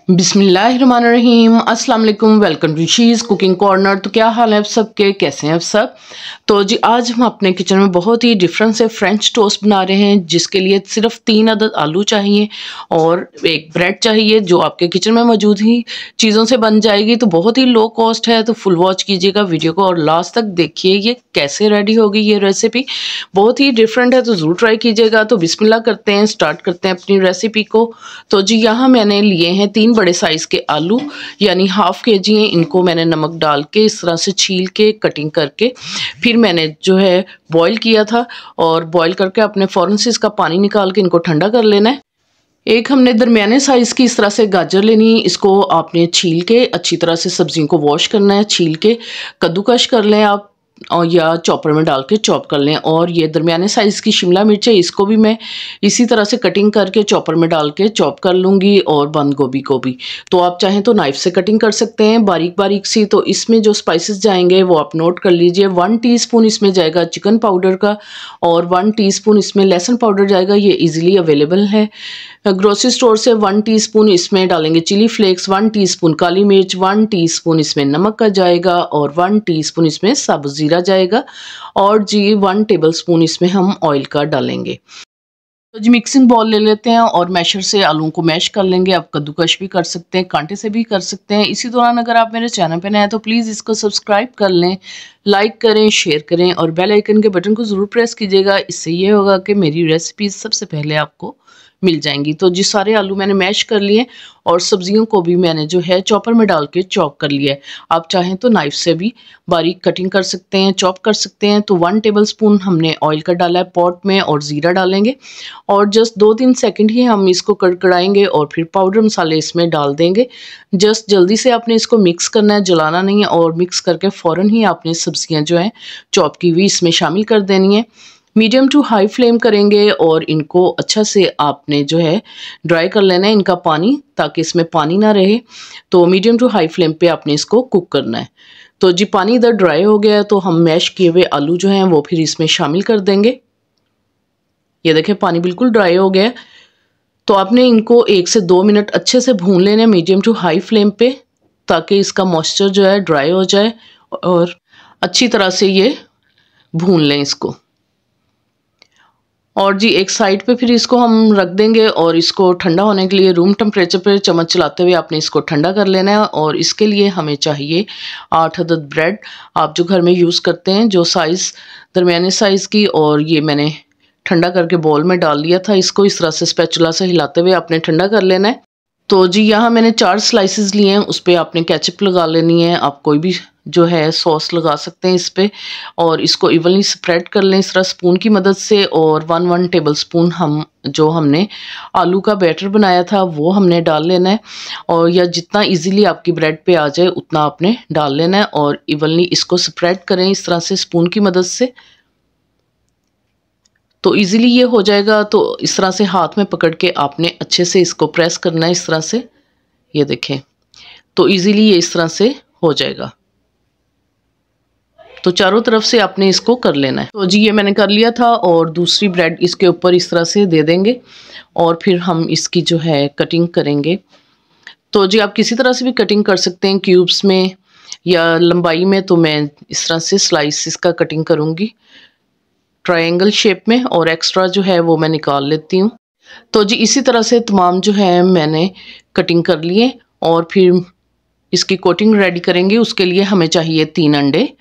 बिस्मिल्लाहिर्रहमानिर्रहीम, अस्सलाम वालेकुम। Welcome to she's cooking corner. तो क्या हाल है आप सबके, कैसे हैं आप सब। तो जी आज हम अपने किचन में बहुत ही डिफरेंट से फ्रेंच टोस्ट बना रहे हैं, जिसके लिए सिर्फ 3 अदद आलू चाहिए और एक ब्रेड चाहिए, जो आपके किचन में मौजूद ही चीज़ों से बन जाएगी। तो बहुत ही लो कॉस्ट है, तो फुल वॉच कीजिएगा वीडियो को और लास्ट तक देखिए ये कैसे रेडी होगी। ये रेसिपी बहुत ही डिफरेंट है, तो ज़रूर ट्राई कीजिएगा। तो बिस्मिल्लाह करते हैं, स्टार्ट करते हैं अपनी रेसिपी को। तो जी यहाँ मैंने लिए हैं 3 बड़े साइज़ के आलू, यानी हाफ केजी हैं। इनको मैंने नमक डाल के इस तरह से छील के कटिंग करके फिर मैंने जो है बॉईल किया था, और बॉईल करके अपने फ़ौरन से इसका पानी निकाल के इनको ठंडा कर लेना है। एक हमने दरमियाने साइज़ की इस तरह से गाजर लेनी है। इसको आपने छील के अच्छी तरह से सब्जियों को वॉश करना है, छील के कद्दूकश कर लें आप, और या चॉपर में डाल के चॉप कर लें। और ये दरमियाने साइज़ की शिमला मिर्च है, इसको भी मैं इसी तरह से कटिंग करके चॉपर में डाल के चॉप कर लूँगी। और बंद गोभी को भी तो आप चाहें तो नाइफ़ से कटिंग कर सकते हैं बारीक बारीक सी। तो इसमें जो स्पाइसेस जाएंगे वो आप नोट कर लीजिए। 1 टीस्पून इसमें जाएगा चिकन पाउडर का, और 1 टीस्पून इसमें लहसुन पाउडर जाएगा, ये ईजिली अवेलेबल है ग्रोसरी स्टोर से। 1 टीस्पून इसमें डालेंगे चिली फ्लेक्स, 1 टीस्पून काली मिर्च, 1 टीस्पून इसमें नमक का जाएगा, और 1 टीस्पून इसमें साबुत ज़ीरा जाएगा, और जी 1 टेबलस्पून इसमें हम ऑयल का डालेंगे। तो जी मिक्सिंग बाउल ले लेते हैं और मैशर से आलूओं को मैश कर लेंगे। आप कद्दूकश भी कर सकते हैं, कांटे से भी कर सकते हैं। इसी दौरान अगर आप मेरे चैनल पे नए हैं तो प्लीज़ इसको सब्सक्राइब कर लें, लाइक करें, शेयर करें और बेल आइकन के बटन को ज़रूर प्रेस कीजिएगा। इससे ये होगा कि मेरी रेसिपीज़ सबसे पहले आपको मिल जाएंगी। तो जी सारे आलू मैंने मैश कर लिए, और सब्जियों को भी मैंने जो है चॉपर में डाल के चॉप कर लिया है। आप चाहें तो नाइफ से भी बारीक कटिंग कर सकते हैं, चॉप कर सकते हैं। तो 1 टेबलस्पून हमने ऑयल का डाला है पॉट में, और ज़ीरा डालेंगे, और जस्ट 2-3 सेकंड ही हम इसको कड़कड़ाएंगे, और फिर पाउडर मसाले इसमें डाल देंगे। जस्ट जल्दी से आपने इसको मिक्स करना है, जलाना नहीं है, और मिक्स करके फ़ौरन ही आपने सब्जियाँ जो हैं चॉप की हुई इसमें शामिल कर देनी है। मीडियम टू हाई फ्लेम करेंगे, और इनको अच्छा से आपने जो है ड्राई कर लेना है इनका पानी, ताकि इसमें पानी ना रहे। तो मीडियम टू हाई फ्लेम पे आपने इसको कुक करना है। तो जी पानी इधर ड्राई हो गया है, तो हम मैश किए हुए आलू जो हैं वो फिर इसमें शामिल कर देंगे। ये देखें पानी बिल्कुल ड्राई हो गया है। तो आपने इनको 1 से 2 मिनट अच्छे से भून लेना है मीडियम टू हाई फ्लेम पे, ताकि इसका मॉइस्चर जो है ड्राई हो जाए, और अच्छी तरह से ये भून लें इसको। और जी एक साइड पे फिर इसको हम रख देंगे, और इसको ठंडा होने के लिए रूम टेम्परेचर पे चम्मच चलाते हुए आपने इसको ठंडा कर लेना है। और इसके लिए हमें चाहिए 8 अदद ब्रेड, आप जो घर में यूज़ करते हैं, जो साइज़ दरमियाने साइज़ की। और ये मैंने ठंडा करके बाउल में डाल लिया था। इसको इस तरह से स्पैचुला से हिलाते हुए आपने ठंडा कर लेना है। तो जी यहाँ मैंने 4 स्लाइसेस लिए हैं, उस पर आपने केचप लगा लेनी है। आप कोई भी जो है सॉस लगा सकते हैं इस पे, और इसको इवनली स्प्रेड कर लें इस तरह स्पून की मदद से। और 1 टेबलस्पून हम जो हमने आलू का बैटर बनाया था वो हमने डाल लेना है, और या जितना इजीली आपकी ब्रेड पे आ जाए उतना आपने डाल लेना है, और इवनली इसको स्प्रेड करें इस तरह से स्पून की मदद से, तो इजीली ये हो जाएगा। तो इस तरह से हाथ में पकड़ के आपने अच्छे से इसको प्रेस करना है इस तरह से, ये देखें, तो इजीली ये इस तरह से हो जाएगा। तो चारों तरफ से आपने इसको कर लेना है। तो जी ये मैंने कर लिया था, और दूसरी ब्रेड इसके ऊपर इस तरह से दे देंगे, और फिर हम इसकी जो है कटिंग करेंगे। तो जी आप किसी तरह से भी कटिंग कर सकते हैं, क्यूब्स में या लंबाई में। तो मैं इस तरह से स्लाइस इसका कटिंग करूँगी ट्रायंगल शेप में, और एक्स्ट्रा जो है वो मैं निकाल लेती हूँ। तो जी इसी तरह से तमाम जो है मैंने कटिंग कर लिए, और फिर इसकी कोटिंग रेडी करेंगे। उसके लिए हमें चाहिए 3 अंडे,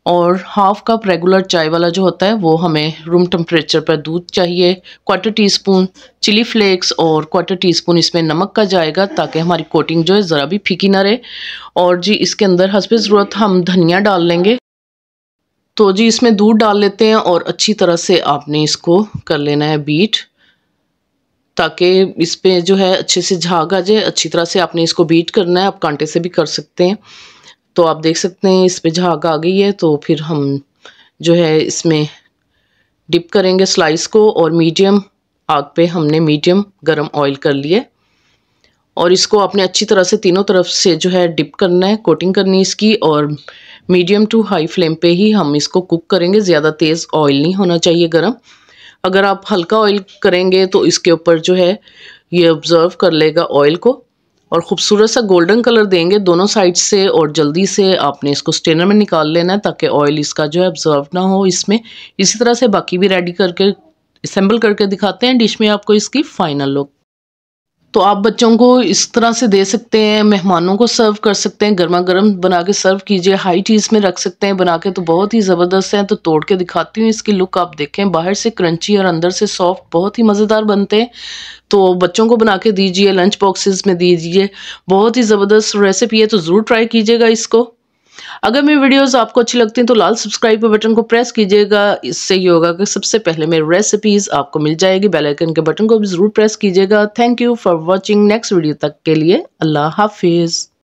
और हाफ कप रेगुलर चाय वाला जो होता है वो हमें रूम टेम्परेचर पर दूध चाहिए। 1/4 टीस्पून चिली फ्लेक्स, और 1/4 टीस्पून इसमें नमक का जाएगा, ताकि हमारी कोटिंग जो है ज़रा भी फीकी ना रहे। और जी इसके अंदर हस्बे ज़रूरत हम धनिया डाल लेंगे। तो जी इसमें दूध डाल लेते हैं, और अच्छी तरह से आपने इसको कर लेना है बीट, ताकि इस पे जो है अच्छे से झाग आ जाए। अच्छी तरह से आपने इसको बीट करना है, आप कांटे से भी कर सकते हैं। तो आप देख सकते हैं इस पे झाग आ गई है। तो फिर हम जो है इसमें डिप करेंगे स्लाइस को, और मीडियम आग पे हमने मीडियम गरम ऑयल कर लिया, और इसको आपने अच्छी तरह से तीनों तरफ से जो है डिप करना है, कोटिंग करनी है इसकी। और मीडियम टू हाई फ्लेम पे ही हम इसको कुक करेंगे, ज़्यादा तेज़ ऑयल नहीं होना चाहिए गरम। अगर आप हल्का ऑयल करेंगे तो इसके ऊपर जो है ये ऑब्ज़र्व कर लेगा ऑयल को, और खूबसूरत सा गोल्डन कलर देंगे दोनों साइड से। और जल्दी से आपने इसको स्ट्रेनर में निकाल लेना है ताकि ऑयल इसका जो है ऑब्जर्व ना हो इसमें। इसी तरह से बाकी भी रेडी करके असेंबल करके दिखाते हैं डिश में आपको इसकी फाइनल लुक। तो आप बच्चों को इस तरह से दे सकते हैं, मेहमानों को सर्व कर सकते हैं, गर्मा गर्म बना के सर्व कीजिए। हाई टीज में रख सकते हैं बना के, तो बहुत ही ज़बरदस्त है। तो तोड़ के दिखाती हूँ इसकी लुक, आप देखें बाहर से क्रंची और अंदर से सॉफ्ट, बहुत ही मज़ेदार बनते हैं। तो बच्चों को बना के दीजिए, लंच बॉक्सेस में दीजिए, बहुत ही ज़बरदस्त रेसिपी है। तो ज़रूर ट्राई कीजिएगा इसको। अगर मेरी वीडियोस आपको अच्छी लगती हैं तो लाल सब्सक्राइब बटन को प्रेस कीजिएगा। इससे ये होगा कि सबसे पहले मेरी रेसिपीज़ आपको मिल जाएगी। बेल आइकन के बटन को भी ज़रूर प्रेस कीजिएगा। Thank you for watching. Next video तक के लिए अल्लाह हाफिज़।